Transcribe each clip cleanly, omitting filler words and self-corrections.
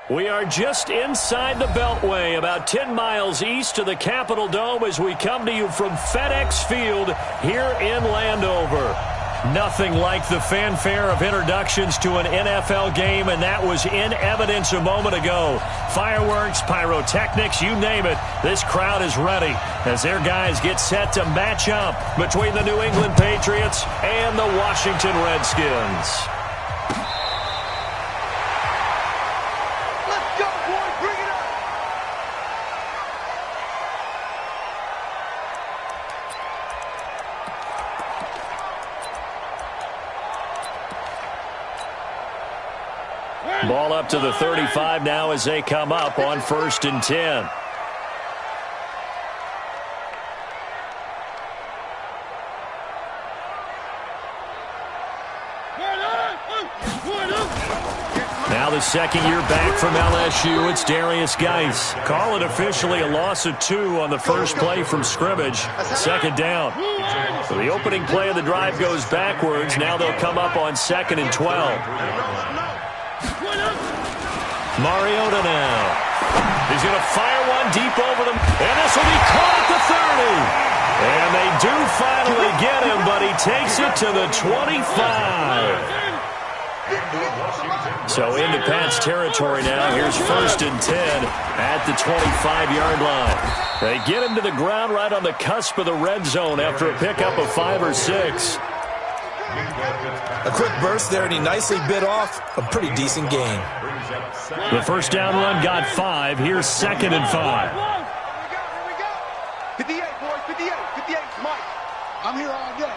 We are just inside the Beltway, about 10 miles east of the Capitol Dome as we come to you from FedEx Field here in Landover. Nothing like the fanfare of introductions to an NFL game, and that was in evidence a moment ago. Fireworks, pyrotechnics, you name it. This crowd is ready as their guys get set to match up between the New England Patriots and the Washington Redskins. Ball up to the 35 now as they come up on 1st and 10. Now the second year back from LSU, it's Darius Geis. Call it officially a loss of 2 on the first play from scrimmage. 2nd down. So the opening play of the drive goes backwards. Now they'll come up on 2nd and 12. Mariota now. He's going to fire one deep over them. And this will be caught at the 30. And they do finally get him, but he takes it to the 25. So into Pat's territory now. Here's 1st and 10 at the 25-yard line. They get him to the ground right on the cusp of the red zone after a pickup of 5 or 6. A quick burst there, and he nicely bit off a pretty decent gain. The first down run got 5. Here's 2nd and 5. Here we go. 58, boys. 58. 58, Mike. I'm here all day.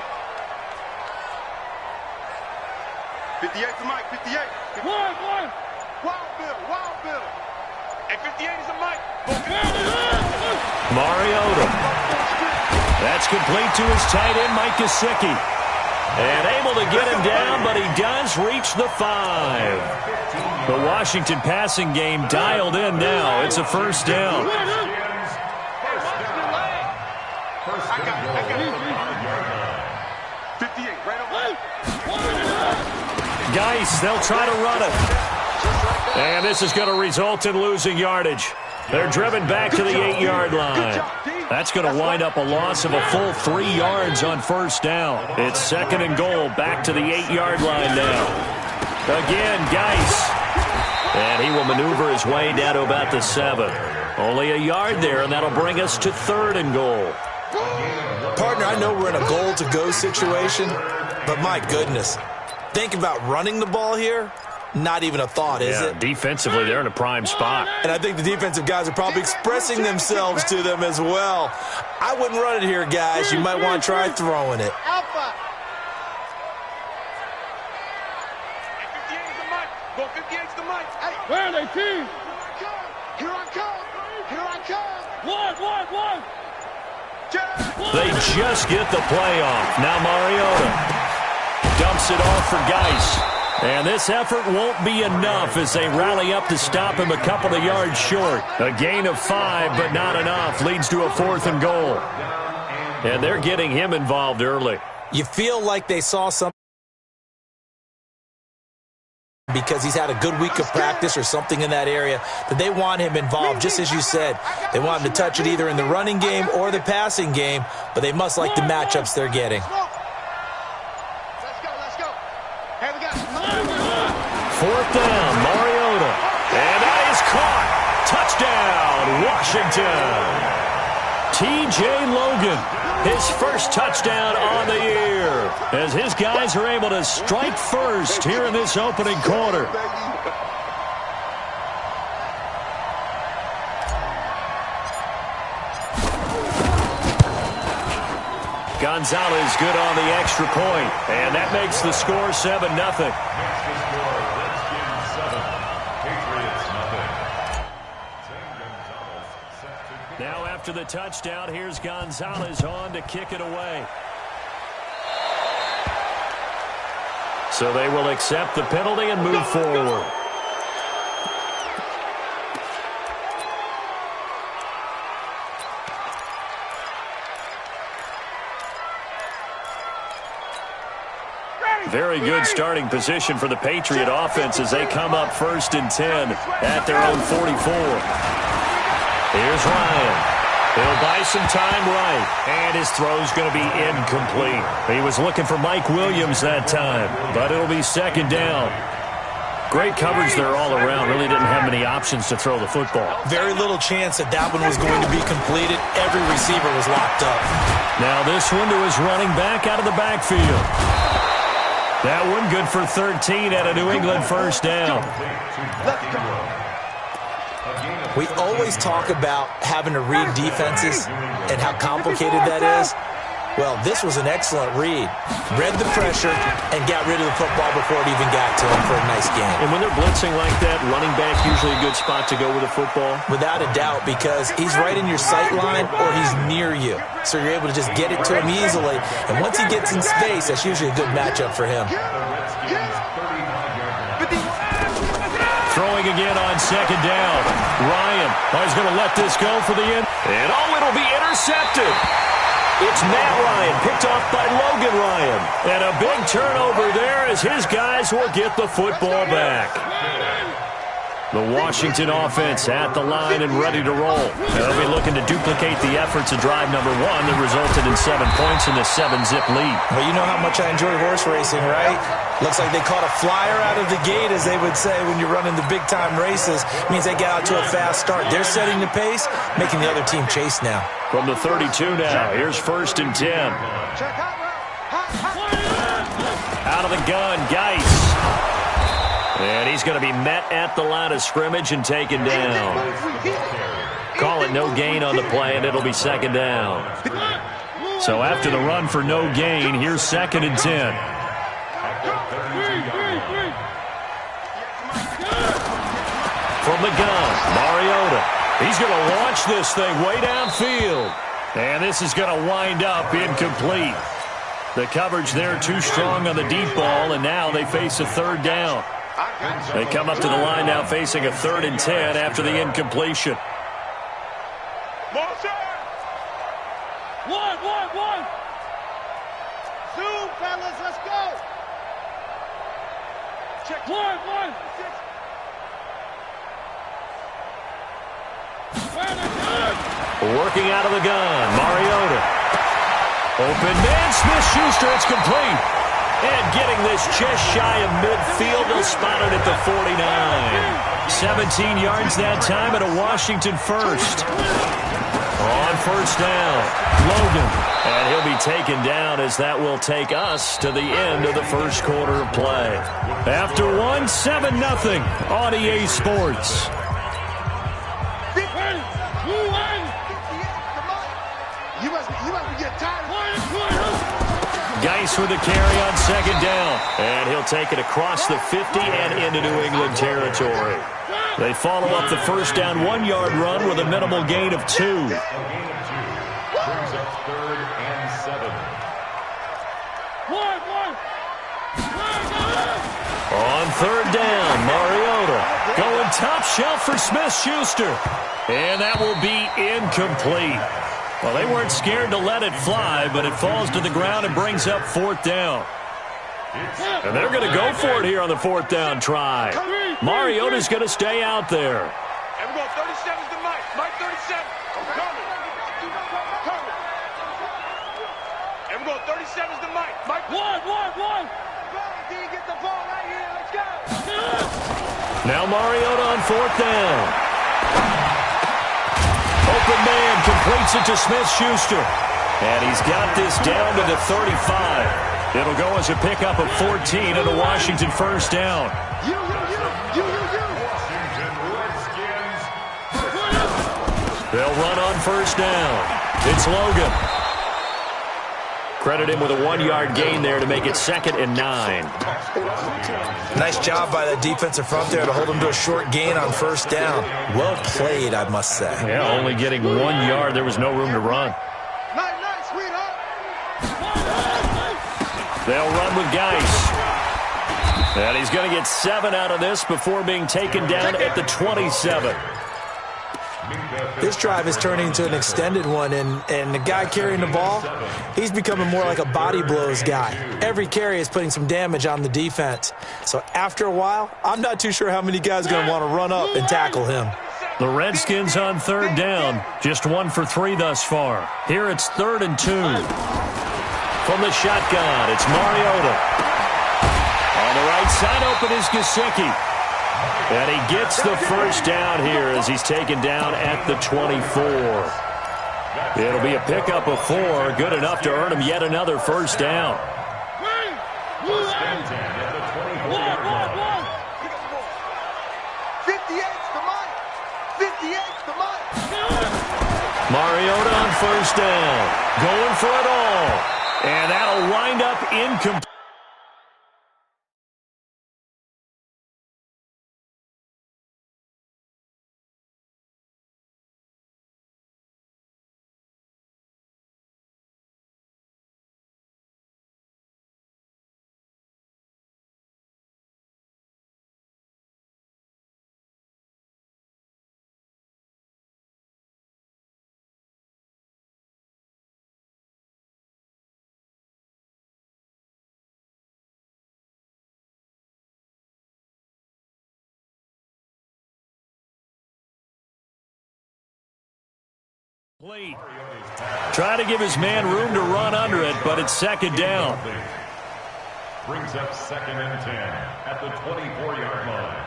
58 to Mike. 58. One. Wild Bill. And 58 is a Mike. Mariota. That's complete to his tight end, Mike Gesicki. And able to get him down, but he does reach the 5. The Washington passing game dialed in now. It's a 1st down. Geis, they'll try to run it. And this is going to result in losing yardage. They're driven back to the 8-yard line. That's going to wind up a loss of a full 3 yards on 1st down. It's 2nd and goal, back to the 8-yard line now. Again, Geis. And he will maneuver his way down to about the 7. Only a yard there, and that'll bring us to 3rd and goal. Partner, I know we're in a goal-to-go situation, but my goodness, think about running the ball here. Not even a thought, is it? Defensively, they're in a prime spot. And I think the defensive guys are probably expressing themselves to them as well. I wouldn't run it here, guys. You might want to try throwing it. Alpha. 58 is the Mike. Go 58 is the Mike. Hey. Where are they, team? Here I come. One. They just get the play off. Now Mariota dumps it off for Geis. And this effort won't be enough as they rally up to stop him a couple of yards short. A gain of 5, but not enough. Leads to a 4th and goal. And they're getting him involved early. You feel like they saw something because he's had a good week of practice or something in that area that they want him involved, just as you said. They want him to touch it either in the running game or the passing game, but they must like the matchups they're getting. Hey, we got 4th down, Mariota. And that is caught. Touchdown, Washington. T.J. Logan, his first touchdown on the year, as his guys are able to strike first here in this opening quarter. Gonzalez good on the extra point, and that makes the score 7-0. Now after the touchdown, here's Gonzalez on to kick it away. So they will accept the penalty and move forward. Very good starting position for the Patriot offense as they come up 1st and 10 at their own 44. Here's Ryan. He'll buy some time right, and his throw's going to be incomplete. He was looking for Mike Williams that time, but it'll be 2nd down. Great coverage there all around. Really didn't have many options to throw the football. Very little chance that one was going to be completed. Every receiver was locked up. Now this one to his running back out of the backfield. That one good for 13 at a New England 1st down. We always talk about having to read defenses and how complicated that is. Well, this was an excellent read. Read the pressure and got rid of the football before it even got to him for a nice game. And when they're blitzing like that, running back usually a good spot to go with the football? Without a doubt, because he's right in your sight line or he's near you. So you're able to just get it to him easily. And once he gets in space, that's usually a good matchup for him. Throwing again on 2nd down. Ryan, he's going to let this go for the end. And it'll be intercepted. It's Matt Ryan, picked off by Logan Ryan. And a big turnover there as his guys will get the football back. The Washington offense at the line and ready to roll. They'll be looking to duplicate the efforts of drive number 1 that resulted in 7 points in the 7-zip lead. Well, you know how much I enjoy horse racing, right? Looks like they caught a flyer out of the gate, as they would say when you're running the big-time races. It means they get out to a fast start. They're setting the pace, making the other team chase now. From the 32 now, here's 1st and 10. Out of the gun, Geis. And he's going to be met at the line of scrimmage and taken down. Call it no gain on the play, and it'll be 2nd down. So after the run for no gain, here's 2nd and 10. From the gun, Mariota. He's going to launch this thing way downfield. And this is going to wind up incomplete. The coverage there too strong on the deep ball, and now they face a 3rd down. They come up to the line now facing a 3rd and 10 after the incompletion. One. Zoom, fellas, let's go. Check. One. Working out of the gun, Mariota. Open man, Smith-Schuster, it's complete. And getting this just shy of midfield, they'll spot it at the 49. 17 yards that time at a Washington 1st. On 1st down, Logan. And he'll be taken down as that will take us to the end of the 1st quarter of play. After 7-0 on EA Sports. Geis with the carry on 2nd down. And he'll take it across the 50 and into New England territory. They follow up the 1st down 1-yard run with a minimal gain of 2. Brings up 3rd and 7. On 3rd down, Mariota going top shelf for Smith-Schuster. And that will be incomplete. Well, they weren't scared to let it fly, but it falls to the ground and brings up 4th down. And they're going to go for it here on the 4th down try. Mariota's going to stay out there. And we go 37's to Mike. Mike 37. Coming. And we go 37's to Mike. Mike. One. Get the ball right here. Let's go. Now Mariota on 4th down. Open man completes it to Smith-Schuster. And he's got this down to the 35. It'll go as a pickup of 14 and a Washington 1st down. They'll run on 1st down. It's Logan. Credit him with a 1-yard gain there to make it 2nd and 9. Nice job by the defensive front there to hold him to a short gain on 1st down. Well played, I must say. Yeah, only getting 1 yard. There was no room to run. Nice, sweetheart. They'll run with Geis. And he's going to get 7 out of this before being taken down at the 27. This drive is turning into an extended one, and the guy carrying the ball, he's becoming more like a body blows guy. Every carry is putting some damage on the defense. So after a while, I'm not too sure how many guys are going to want to run up and tackle him. The Redskins on third down, just 1 for 3 thus far. Here it's 3rd and 2. From the shotgun, it's Mariota. On the right side, open is Gesicki. And he gets the first down here as he's taken down at the 24. It'll be a pickup of 4, good enough to earn him yet another first down. First and 10 at the 24-yard line. 58's the money. 58's the money. Mariota on first down, going for it all. And that'll wind up incomplete. Try to give his man room to run under it, but it's 2nd down. Brings up 2nd and 10 at the 24-yard line.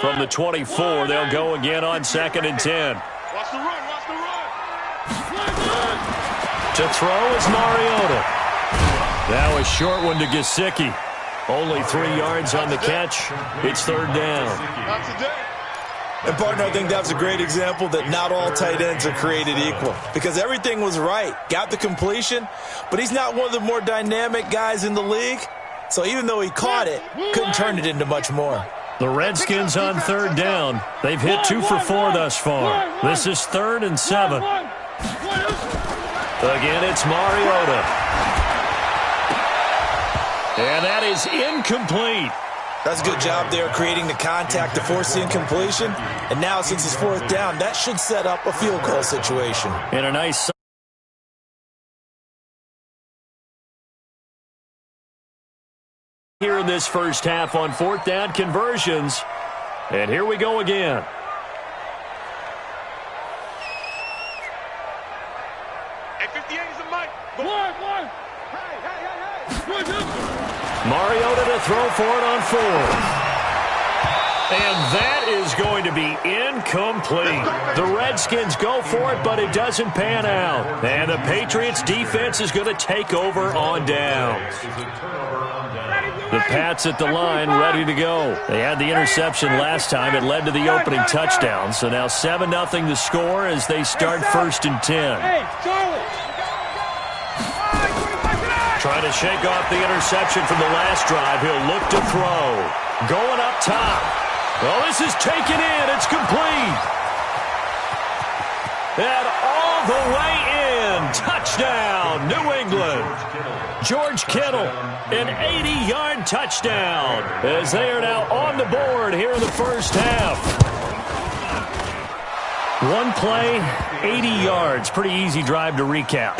From the 24, they'll go again on 2nd and 10. Watch the run, watch the run. To throw is Mariota. That was short one to Gesicki. Only 3 yards on the catch. It's 3rd down. Not today. And, partner, I think that's a great example that not all tight ends are created equal. Because everything was right. Got the completion, but he's not one of the more dynamic guys in the league. So even though he caught it, couldn't turn it into much more. The Redskins on 3rd down. They've hit 2 for 4 thus far. This is 3rd and 7. Again, it's Mariota. And that is incomplete. That's a good job there creating the contact to force the incompletion. And now since it's 4th down, that should set up a field goal situation. And a nice here in this first half on 4th down conversions. And here we go again. Hey, 58 is the mic. One. Hey. Mariota to throw for it on 4. And that is going to be incomplete. The Redskins go for it, but it doesn't pan out. And the Patriots defense is going to take over on downs. The Pats at the line, ready to go. They had the interception last time. It led to the opening touchdown. So now 7-0 the score as they start 1st and 10. Trying to shake off the interception from the last drive. He'll look to throw. Going up top. Well, this is taken in. It's complete. And all the way in. Touchdown, New England. George Kittle, an 80-yard touchdown as they are now on the board here in the first half. One play, 80 yards. Pretty easy drive to recap.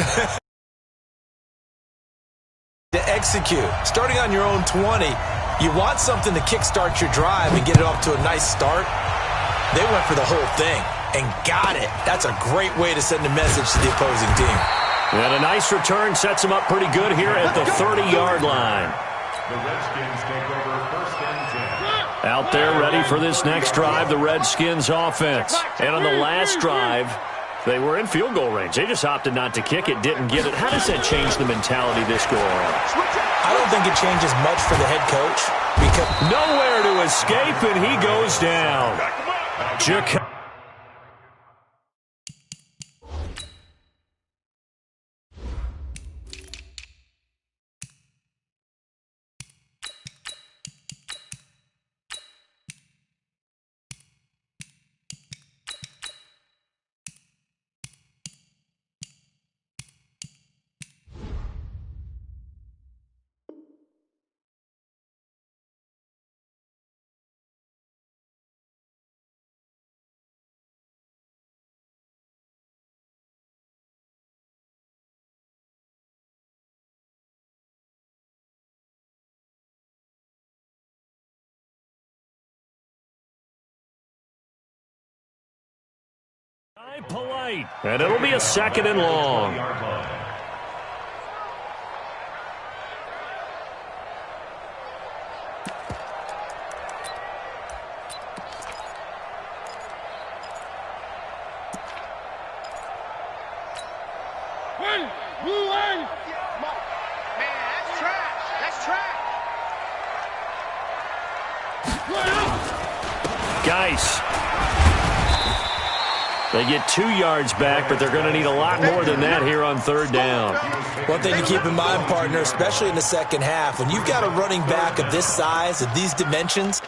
To execute. Starting on your own 20, you want something to kickstart your drive and get it off to a nice start. They went for the whole thing and got it. That's a great way to send a message to the opposing team. And a nice return sets them up pretty good here at the 30-yard line. The Redskins take over 1st and 10. Out there ready for this next drive, the Redskins offense. And on the last drive, they were in field goal range. They just opted not to kick it, didn't get it. How does that change the mentality this go around? I don't think it changes much for the head coach. Because nowhere to escape, and he goes down. Polite, and it'll be a second and long. Guys. They get 2 yards back, but they're going to need a lot more than that here on third down. One thing to keep in mind, partner, especially in the second half, when you've got a running back of this size, of these dimensions,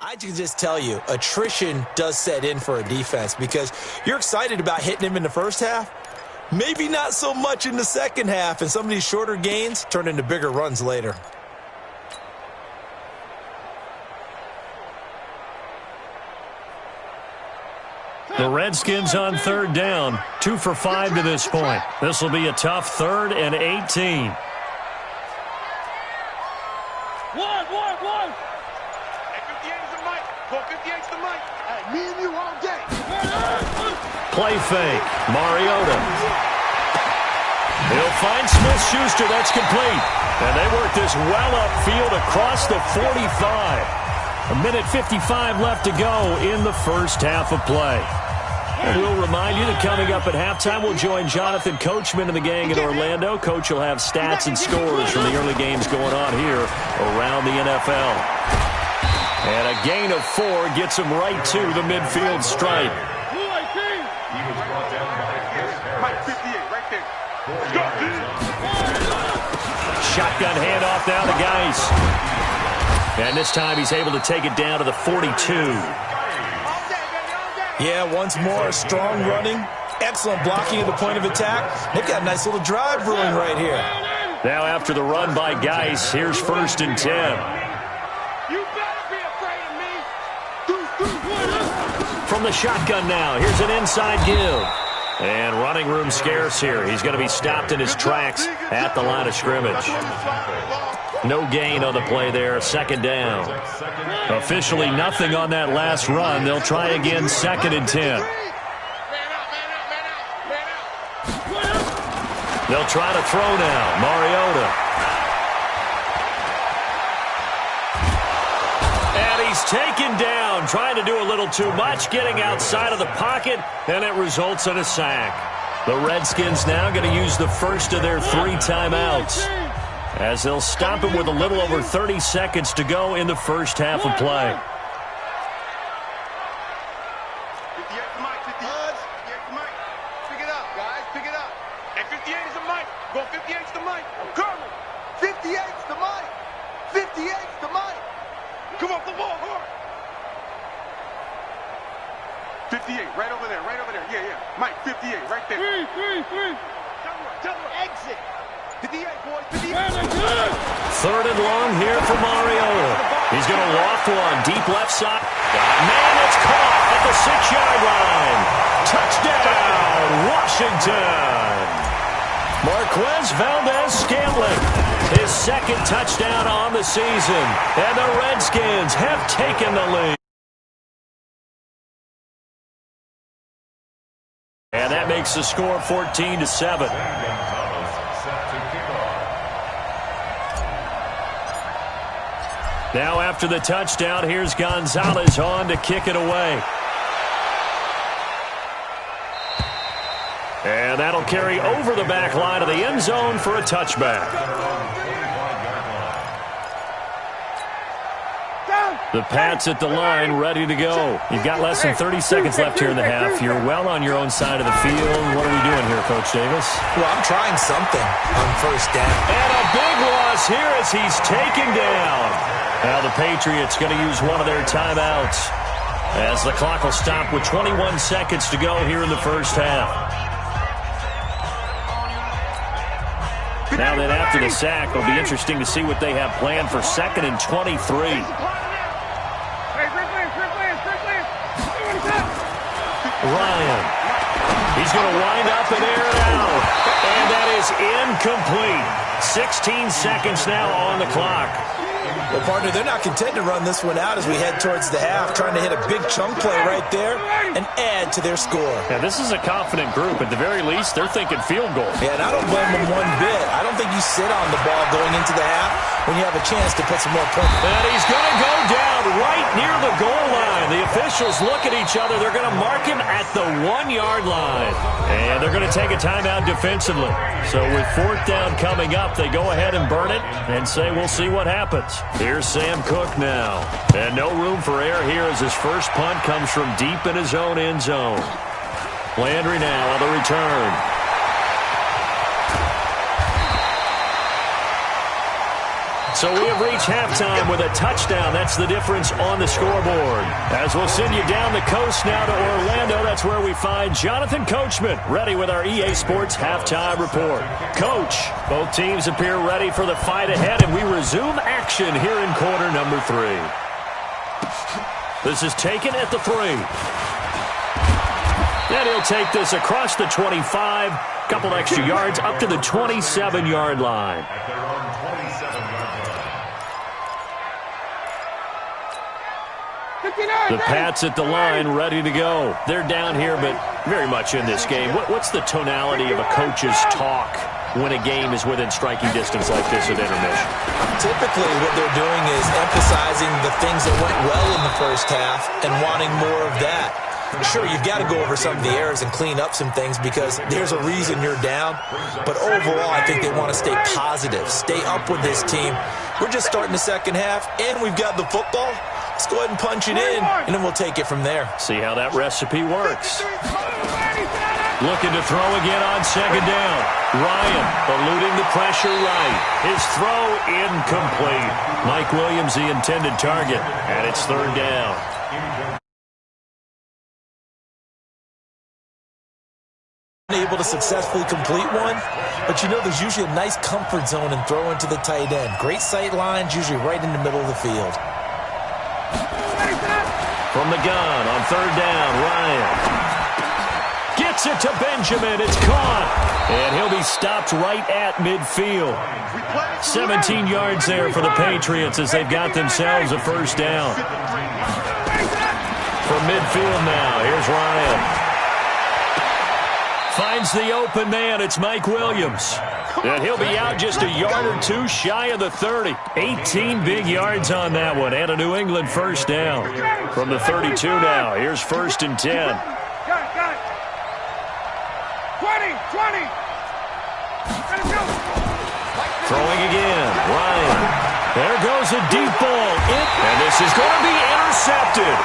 I can just tell you, attrition does set in for a defense because you're excited about hitting him in the first half. Maybe not so much in the second half, and some of these shorter gains turn into bigger runs later. The Redskins on third down, 2 for 5 to this point. This will be a tough 3rd and 18. Play fake. Mariota. He'll find Smith-Schuster. That's complete. And they work this well upfield across the 45. 1:55 left to go in the first half of play. And we'll remind you that coming up at halftime, we'll join Jonathan Coachman and the gang in Orlando. Coach will have stats and scores from the early games going on here around the NFL. And a gain of 4 gets him right to the midfield stripe. Shotgun handoff now to Geis. And this time he's able to take it down to the 42. Yeah, once more, strong running, excellent blocking at the point of attack. They've got a nice little drive brewing right here. Now after the run by Geis, here's 1st and 10. From the shotgun now, here's an inside give. And running room scarce here. He's going to be stopped in his tracks at the line of scrimmage. No gain on the play there, 2nd down. Officially nothing on that last run. They'll try again, 2nd and 10. They'll try to throw now. Mariota. And he's taken down, trying to do a little too much, getting outside of the pocket, and it results in a sack. The Redskins now going to use the first of their 3 timeouts, as they'll stop him with a little over 30 seconds to go in the first half of play. Pick it up, guys. Pick it up. And 58 is the mic. Go 58's the mic. Colonel, 58's the mic. 58's the mic. Come off the ball, hard. 58, right over there, right over there. Yeah. Mike, 58, right there. Three. Tell her, exit. 58, boys, 58. 3rd and long here for Mariota. He's going to loft one deep left side. Man, it's caught at the 6-yard line. Touchdown, Washington. Marquez Valdez-Scantling, his 2nd touchdown on the season. And the Redskins have taken the lead. And that makes the score 14-7. Now after the touchdown, here's Gonzalez on to kick it away. And that'll carry over the back line of the end zone for a touchback. Down. The Pats at the line, ready to go. You've got less than 30 seconds left here in the half. You're well on your own side of the field. What are we doing here, Coach Davis? Well, I'm trying something on first down. And a big loss here as he's taken down. Now the Patriots going to use one of their timeouts as the clock will stop with 21 seconds to go here in the first half. Now then, after the sack, it'll be interesting to see what they have planned for 2nd and 23. Ryan. He's going to wind up and air it out. And that is incomplete. 16 seconds now on the clock. Well, partner, they're not content to run this one out as we head towards the half, trying to hit a big chunk play right there and add to their score. Yeah, this is a confident group. At the very least, they're thinking field goal. Yeah, and I don't blame them one bit. I don't think you sit on the ball going into the half when you have a chance to put some more points. And he's going to go down right near the goal line. The officials look at each other. They're going to mark him at the 1-yard line. And they're going to take a timeout defensively. So with 4th down coming up, they go ahead and burn it and say, we'll see what happens. Here's Sam Cook now. And no room for error here as his first punt comes from deep in his own end zone. Landry now on the return. So we have reached halftime with a touchdown. That's the difference on the scoreboard. As we'll send you down the coast now to Orlando, that's where we find Jonathan Coachman, ready with our EA Sports halftime report. Coach, both teams appear ready for the fight ahead, and we resume action here in quarter number 3. This is taken at the 3. And he'll take this across the 25, couple extra yards up to the 27-yard line. The Pats at the line, ready to go. They're down here, but very much in this game. What's the tonality of a coach's talk when a game is within striking distance like this at intermission? Typically, what they're doing is emphasizing the things that went well in the first half and wanting more of that. Sure, you've got to go over some of the errors and clean up some things because there's a reason you're down. But overall, I think they want to stay positive, stay up with this team. We're just starting the second half, and we've got the football. Let's go ahead and punch it in, and then we'll take it from there. See how that recipe works. Looking to throw again on 2nd down. Ryan eluding the pressure right. His throw incomplete. Mike Williams, the intended target, and it's 3rd down. Able to successfully complete one, but you know there's usually a nice comfort zone and throw into the tight end. Great sight lines, usually right in the middle of the field. From the gun on 3rd down, Ryan gets it to Benjamin. It's caught, and he'll be stopped right at midfield. 17 yards there for the Patriots as they've got themselves a 1st down. From midfield now, here's Ryan. Finds the open man. It's Mike Williams. And he'll be out just a yard or two shy of the 30. 18 big yards on that one. And a New England 1st down. From the 32 now. Here's 1st and 10. Got it. 20. Throwing again. Ryan. There goes a deep ball. And this is going to be intercepted.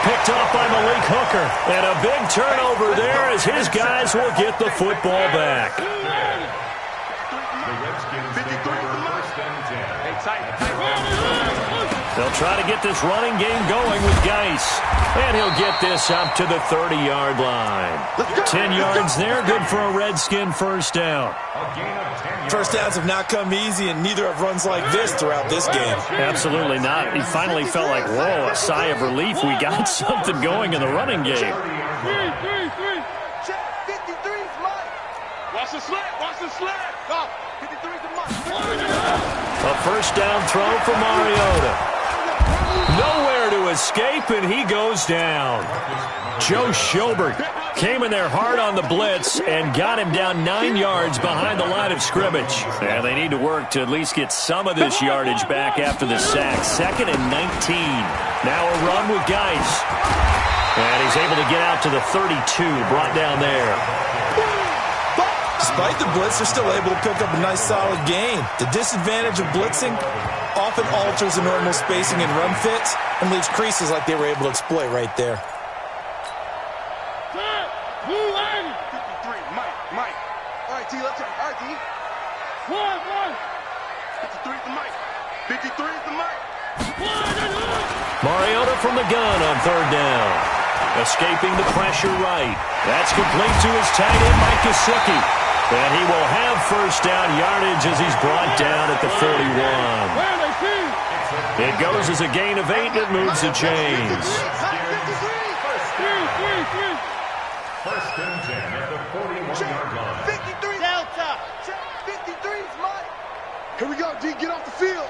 Picked off by Malik Hooker. And a big turnover there as his guys will get the football back. They'll try to get this running game going with Geis. And he'll get this up to the 30-yard line. 10 yards there, good for a Redskin 1st down. First downs have not come easy, and neither have runs like this throughout this game. Absolutely not. He finally felt like, whoa, a sigh of relief. We got something going in the running game. Check 53's Mike. Watch the slant. Go. 53's the Mike. A 1st down throw for Mariota. Nowhere to escape, and he goes down. Joe Schobert came in there hard on the blitz and got him down 9 yards behind the line of scrimmage. And they need to work to at least get some of this yardage back after the sack. 2nd and 19. Now a run with Geis. And he's able to get out to the 32, brought down there. Despite the blitz, they're still able to pick up a nice solid gain. The disadvantage of blitzing, often alters the normal spacing and run fits and leaves creases like they were able to exploit right there. 53, Mike. All right, T, let's check. All right, T. 53 is the Mike. 53 is the Mike. Mariota from the gun on third down. Escaping the pressure right. That's complete to his tight end, Mike Gesicki. And he will have first down yardage as he's brought down at the 41. It goes as a gain of 8 that moves the chains. First and 10 at the 41-yard line. 53. Delta. 53 is Mike. Here we go, D. Get off the field.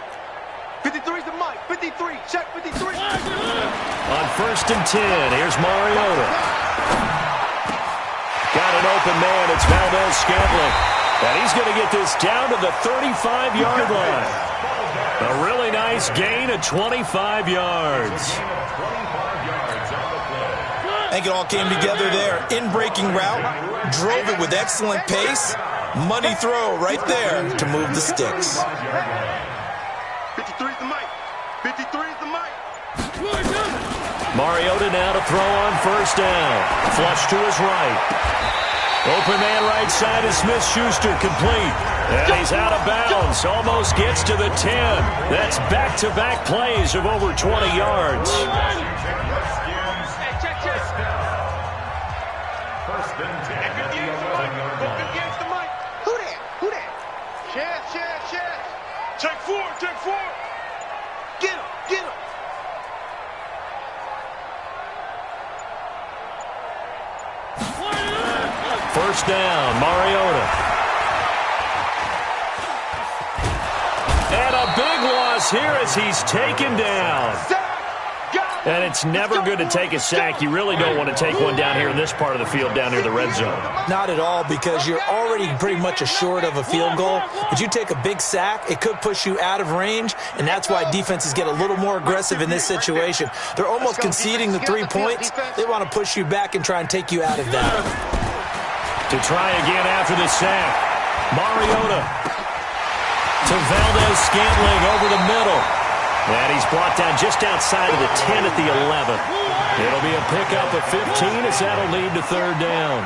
53 is the Mike. 53. Check 53. On first and 10, here's Mariota. Got an open man. It's Valdez-Scantling. And he's going to get this down to the 35-yard line. A really nice gain of 25 yards. I think it all came together there. In-breaking route, drove it with excellent pace. Money throw right there to move the sticks. 53 is the Mike. 53 is the Mike. Mariota now to throw on first down. Flush to his right. Open man right side is Smith-Schuster, complete. And he's out of bounds. Almost gets to the 10. That's back-to-back plays of over 20 yards. First and 10 at the 11-yard line. Who that? Chance. Take four. Get him. First down, Mariota. And a big loss here as he's taken down. And it's never good to take a sack. You really don't want to take one down here in this part of the field, down near the red zone. Not at all, because you're already pretty much assured of a field goal. But you take a big sack, it could push you out of range, and that's why defenses get a little more aggressive in this situation. They're almost conceding the 3 points. They want to push you back and try and take you out of that. To try again after the sack. Mariota to Valdez-Scantling over the middle. And he's brought down just outside of the 10 at the 11. It'll be a pickup of 15 as that'll lead to third down.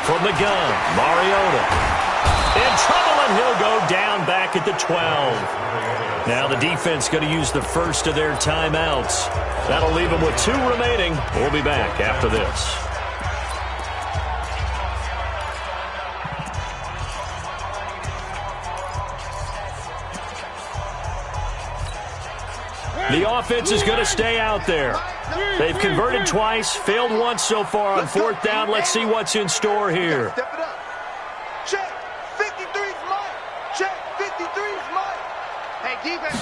From the gun, Mariota. In trouble, and he'll go down back at the 12. Now the defense going to use the first of their timeouts. That'll leave them with 2 remaining. We'll be back after this. The offense is going to stay out there. They've converted twice, failed once so far on fourth down. Let's see what's in store here. Step it up. Check. 53's Mike. Check. 53's Mike. Hey, defense.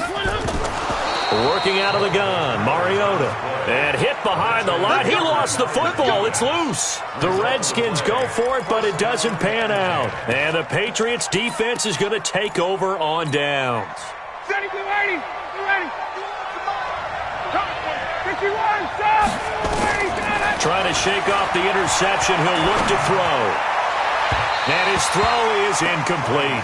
Working out of the gun, Mariota. And hit behind the line. He lost the football. It's loose. The Redskins go for it, but it doesn't pan out. And the Patriots defense is going to take over on downs. Ready. Trying to shake off the interception. He'll look to throw. And his throw is incomplete.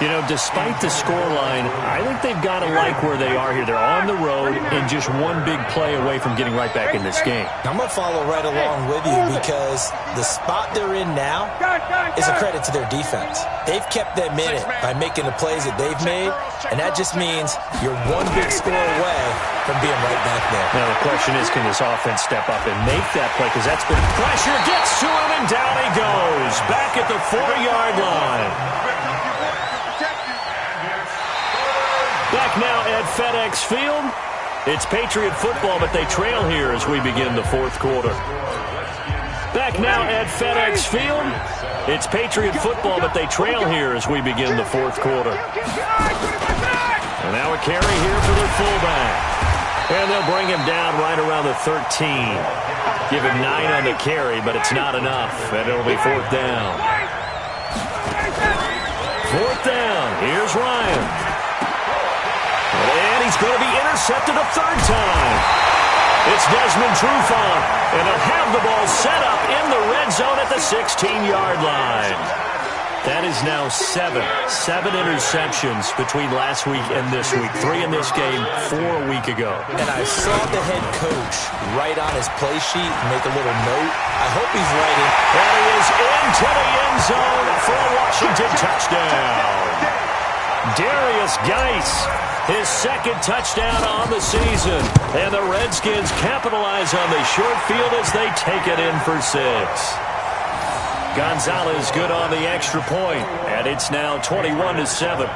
You know, despite the scoreline, I think they've got to like where they are here. They're on the road and just one big play away from getting right back in this game. I'm going to follow right along with you because the spot they're in now is a credit to their defense. They've kept them in it by making the plays that they've made, and that just means you're one big score away from being right back there. Now the question is, can this offense step up and make that play? Because that's been pressure. Gets to him, and down he goes. Back at the 4-yard line. Back now at FedEx Field. It's Patriot football, but they trail here as we begin the fourth quarter. Back now at FedEx Field. It's Patriot football, but they trail here as we begin the fourth quarter. And now a carry here for their fullback. And they'll bring him down right around the 13. Give him 9 on the carry, but it's not enough. And it'll be fourth down. Fourth down. Here's Ryan. And he's going to be intercepted a third time. It's Desmond Trufant, and he'll have the ball set up in the red zone at the 16-yard line. That is now seven interceptions between last week and this week. 3 in this game, 4 a week ago. And I saw the head coach write on his play sheet and make a little note. I hope he's writing. And he is into the end zone for a Washington touchdown. Darius Geis, his second touchdown on the season. And the Redskins capitalize on the short field as they take it in for 6. Gonzalez good on the extra point, and it's now 21-7.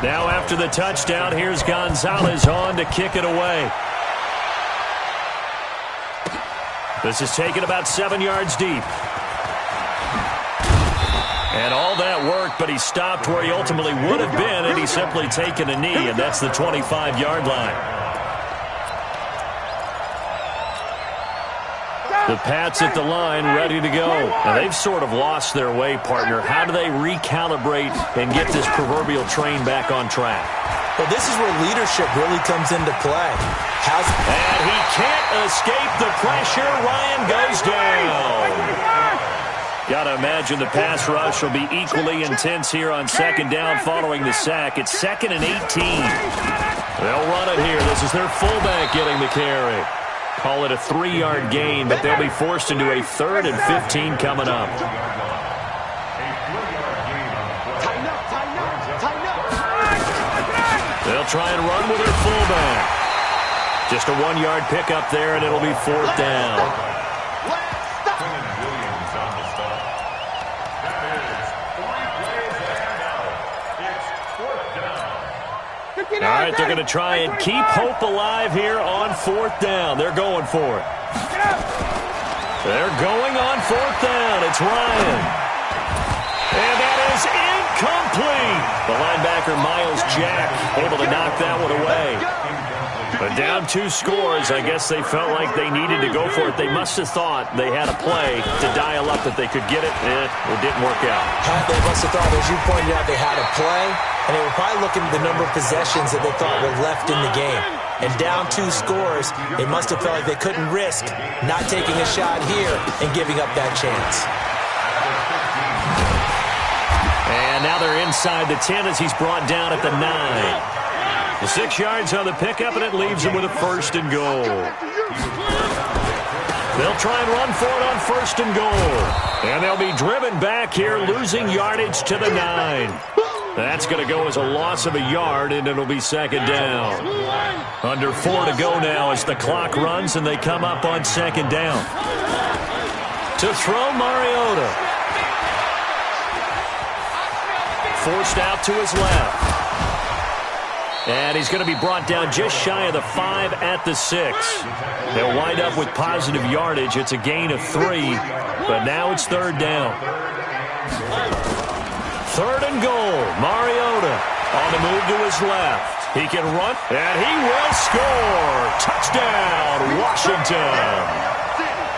Now after the touchdown, here's Gonzalez on to kick it away. This is taken about 7 yards deep. And all that worked, but he stopped where he ultimately would have been, and he's simply taken a knee, and that's the 25-yard line. The Pats at the line, ready to go. Now, they've sort of lost their way, partner. How do they recalibrate and get this proverbial train back on track? Well, this is where leadership really comes into play. And he can't escape the pressure. Ryan goes down. Got to imagine the pass rush will be equally intense here on second down following the sack. It's 2nd and 18. They'll run it here. This is their fullback getting the carry. Call it a 3-yard gain, but they'll be forced into a 3rd and 15 coming up. They'll try and run with their fullback. Just a 1-yard pickup there, and it'll be 4th down. All right, they're going to try and keep hope alive here on 4th down. They're going for it. They're going on 4th down. It's Ryan. And that is incomplete. The linebacker, Miles Jack, able to knock that one away. But down 2 scores, I guess they felt like they needed to go for it. They must have thought they had a play to dial up that they could get it. It didn't work out. They must have thought, as you pointed out, they had a play. And they were probably looking at the number of possessions that they thought were left in the game. And down 2 scores, they must have felt like they couldn't risk not taking a shot here and giving up that chance. And now they're inside the 10 as he's brought down at the 9. The 6 yards on the pickup, and it leaves him with a 1st and goal. They'll try and run for it on 1st and goal. And they'll be driven back here, losing yardage to the 9. That's going to go as a loss of a yard, and it'll be 2nd down. Under 4 to go now as the clock runs, and they come up on 2nd down. To throw, Mariota. Forced out to his left. And he's going to be brought down just shy of the 5 at the 6. They'll wind up with positive yardage. It's a gain of 3, but now it's 3rd down. 3rd and goal. Mariota on the move to his left. He can run, and he will score. Touchdown, Washington.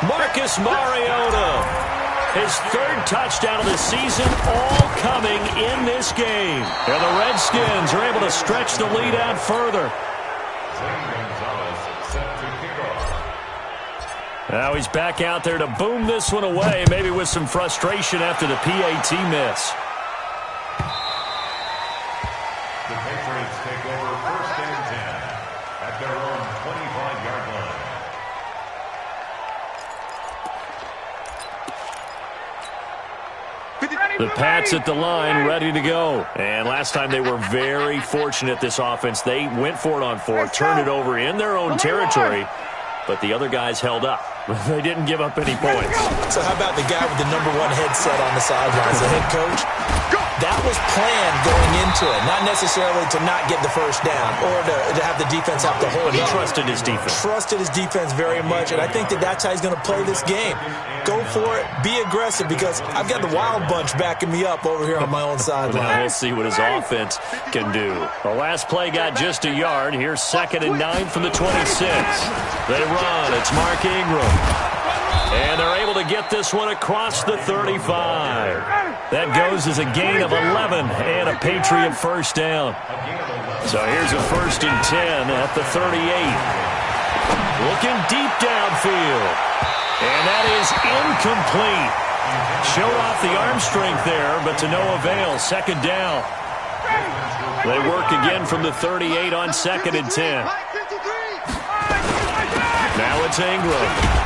Marcus Mariota. His 3rd touchdown of the season, all coming in this game. And the Redskins are able to stretch the lead out further. Now he's back out there to boom this one away, maybe with some frustration after the PAT miss. The Patriots take over 1st and 10 at their own 25-yard line. The Pats at the line, ready to go. And last time they were very fortunate, this offense. They went for it on 4, turned it over in their own territory, but the other guys held up. They didn't give up any points. So how about the guy with the number 1 headset on the sidelines, the head coach? That was planned going into it, not necessarily to not get the 1st down or to have the defense have to hold But he up. trusted his defense. Trusted his defense very much, and I think that's how he's going to play this game. Go for it, be aggressive, because I've got the wild bunch backing me up over here on my own sideline. Now we'll see what his offense can do. The last play got just a yard. Here's 2nd and 9 from the 26. They run. It's Mark Ingram. And they're able to to get this one across the 35. That goes as a gain of 11 and a Patriot first down. So here's a 1st and 10 at the 38. Looking deep downfield. And that is incomplete. Showed off the arm strength there, but to no avail. 2nd down. They work again from the 38 on 2nd and 10. Now it's Ingram.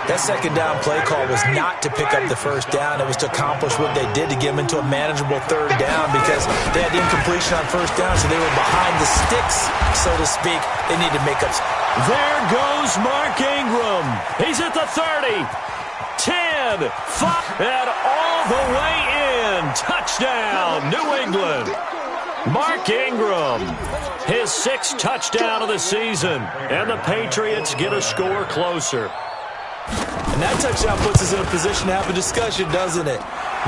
That 2nd down play call was not to pick up the 1st down. It was to accomplish what they did to get them into a manageable 3rd down because they had incompletion on 1st down, so they were behind the sticks, so to speak. They need to make up. There goes Mark Ingram. He's at the 30. 10, 5, and all the way in. Touchdown, New England. Mark Ingram, his 6th touchdown of the season. And the Patriots get a score closer. And that touchdown puts us in a position to have a discussion, doesn't it?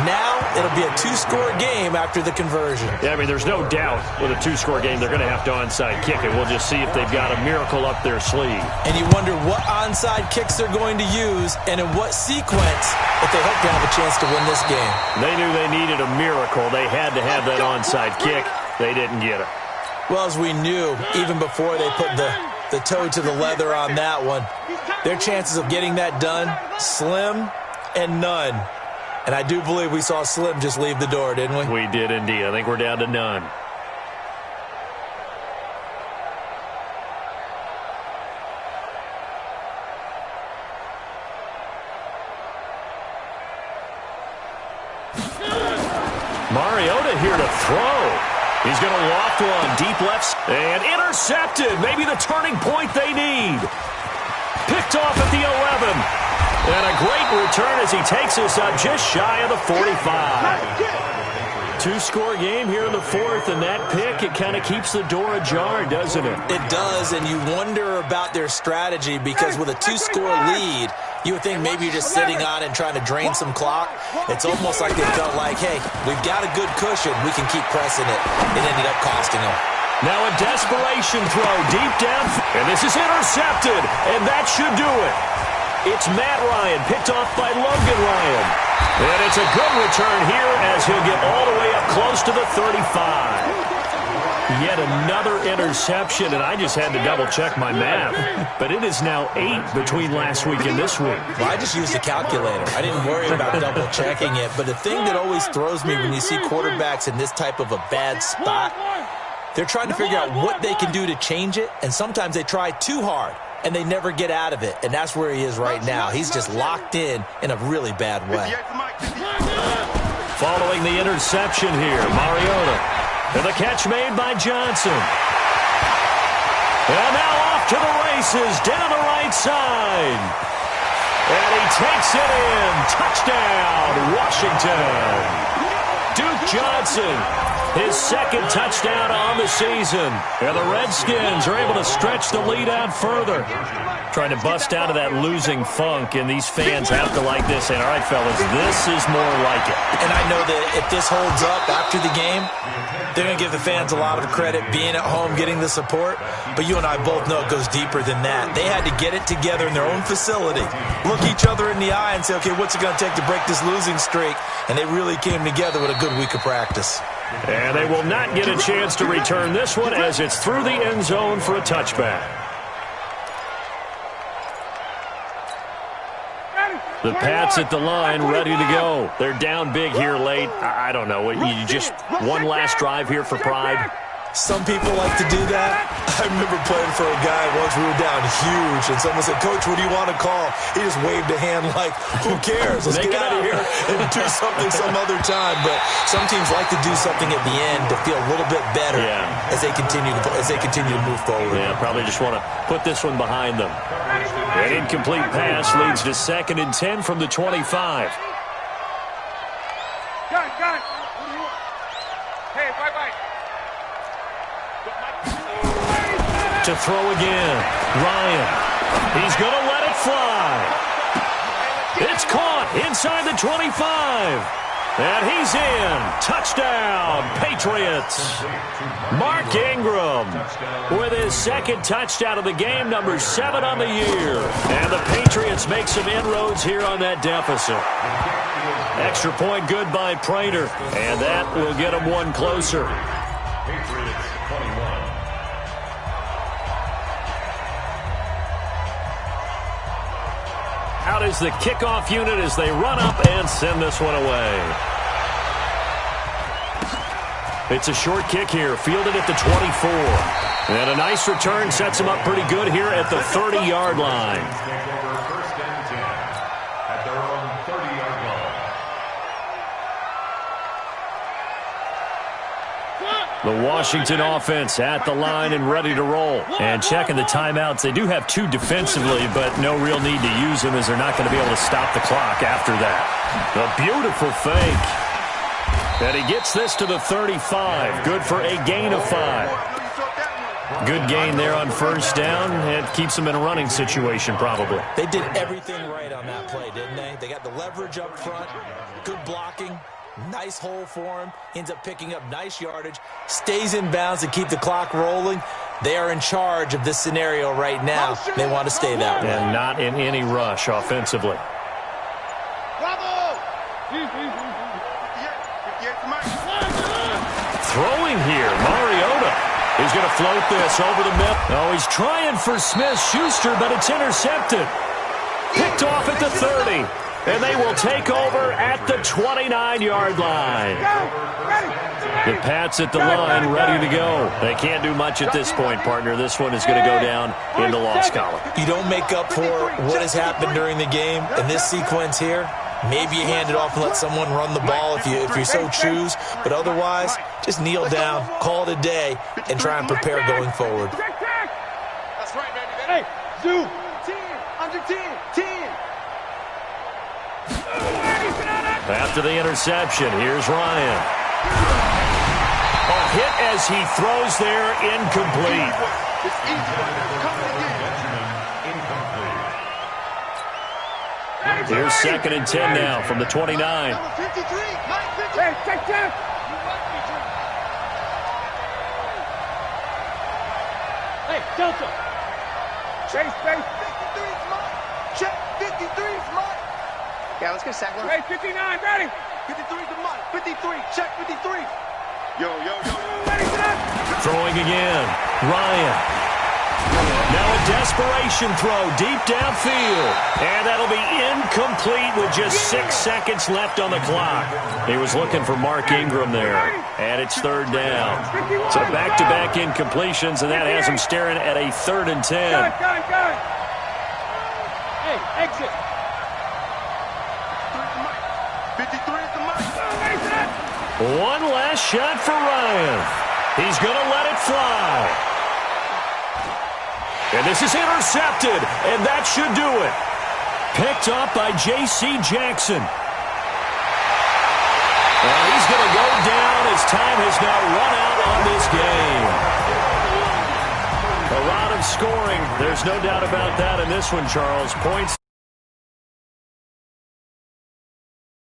Now it'll be a 2-score game after the conversion. Yeah, I mean, there's no doubt with a 2-score game they're going to have to onside kick it. We'll just see if they've got a miracle up their sleeve. And you wonder what onside kicks they're going to use and in what sequence if they hope to have a chance to win this game. They knew they needed a miracle. They had to have that onside kick. They didn't get it. Well, as we knew, even before they put the toe to the leather on that one, their chances of getting that done, slim and none. And I do believe we saw Slim just leave the door, didn't we? We did indeed. I think we're down to none. Mariota here to throw. He's going to loft one deep left and intercepted. Maybe the turning point they need. Picked off at the 11. And a great return as he takes us up just shy of the 45. 2-score game here in the 4th, and that pick, it kind of keeps the door ajar, doesn't it? It does, and you wonder about their strategy because with a 2-score lead, you would think maybe you're just sitting on it and trying to drain some clock. It's almost like they felt like, hey, we've got a good cushion. We can keep pressing it. It ended up costing them. Now a desperation throw deep down, and this is intercepted, and that should do it. It's Matt Ryan, picked off by Logan Ryan. And it's a good return here as he'll get all the way up close to the 35. Yet another interception, and I just had to double-check my math. But it is now 8 between last week and this week. Well, I just used a calculator. I didn't worry about double-checking it. But the thing that always throws me when you see quarterbacks in this type of a bad spot, they're trying to figure out what they can do to change it, and sometimes they try too hard. And they never get out of it. And that's where he is right now. He's just locked in a really bad way. Following the interception here, Mariota. And the catch made by Johnson. And now off to the races down the right side. And he takes it in. Touchdown, Washington. Duke Johnson, his 2nd touchdown on the season. And the Redskins are able to stretch the lead out further. Trying to bust out of that losing funk, and these fans have to like this. And all right, fellas, this is more like it. And I know that if this holds up after the game, they're going to give the fans a lot of credit being at home, getting the support. But you and I both know it goes deeper than that. They had to get it together in their own facility, look each other in the eye and say, okay, what's it going to take to break this losing streak? And they really came together with a good week of practice. And they will not get a chance to return this one as it's through the end zone for a touchback. The Pats at the line, ready to go. They're down big here late. I don't know. You just one last drive here for pride? Some people like to do that. I remember playing for a guy once. We were down huge, and someone said, Coach, what do you want to call? He just waved a hand like, who cares? Let's get out of here and do something some other time. But some teams like to do something at the end to feel a little bit better as they continue to move forward. Yeah, probably just want to put this one behind them. An incomplete pass leads to 2nd and 10 from the 25. Gun. Hey, bye-bye. To throw again. Ryan. He's going to let it fly. It's caught inside the 25. And he's in. Touchdown, Patriots. Mark Ingram with his second touchdown of the game, number 7 on the year. And the Patriots make some inroads here on that deficit. Extra point good by Prater, and that will get them one closer. Patriots 21. Out is the kickoff unit as they run up and send this one away. It's a short kick here, fielded at the 24. And a nice return sets him up pretty good here at the 30-yard line. Take over first and 10 at their own 30-yard line. The Washington offense at the line and ready to roll. And checking the timeouts. They do have 2 defensively, but no real need to use them as they're not going to be able to stop the clock after that. A beautiful fake. And he gets this to the 35. Good for a gain of 5. Good gain there on first down. It keeps them in a running situation probably. They did everything right on that play, didn't they? They got the leverage up front, good blocking, nice hole for him, ends up picking up nice yardage, stays in bounds to keep the clock rolling. They are in charge of this scenario right now. They want to stay that way. And not in any rush offensively. Throwing here, Mariota. He's going to float this over the middle. Oh, he's trying for Smith-Schuster, but it's intercepted. Picked off at the 30. And they will take over at the 29-yard line. The Pats at the line, ready to go. They can't do much at this point, partner. This one is going to go down in the loss column. You don't make up for what has happened during the game in this sequence here. Maybe you hand it off and let someone run the ball if you so choose. But otherwise, just kneel down, call it a day, and try and prepare going forward. That's right, baby. Hey, Zoo. 10, under 10, 10. After the interception, here's Ryan. A hit as he throws there, incomplete. It's easy. Coming again. Here's 2nd and 10 now from the 29. Number 53, Mike 50. Hey, check. Hey, Delta. Chase. 53's Mike. Check. 53's Mike. Yeah, let's get a sack. Hey, 59, ready. 53's the Mike. 53. Check 53. Yo. Ready, set up. Throwing again. Ryan. Now a desperation throw deep downfield. And that'll be incomplete with just 6 seconds left on the clock. He was looking for Mark Ingram there. And it's 3rd down. So back-to-back incompletions, and that has him staring at a 3rd and 10. Got it. Hey, exit. 53 is the Mike. Ready, set up. One last shot for Ryan. He's going to let it fly. And this is intercepted, and that should do it. Picked up by J.C. Jackson. And he's going to go down as time has now run out on this game. A lot of scoring. There's no doubt about that in this one, Charles. Points.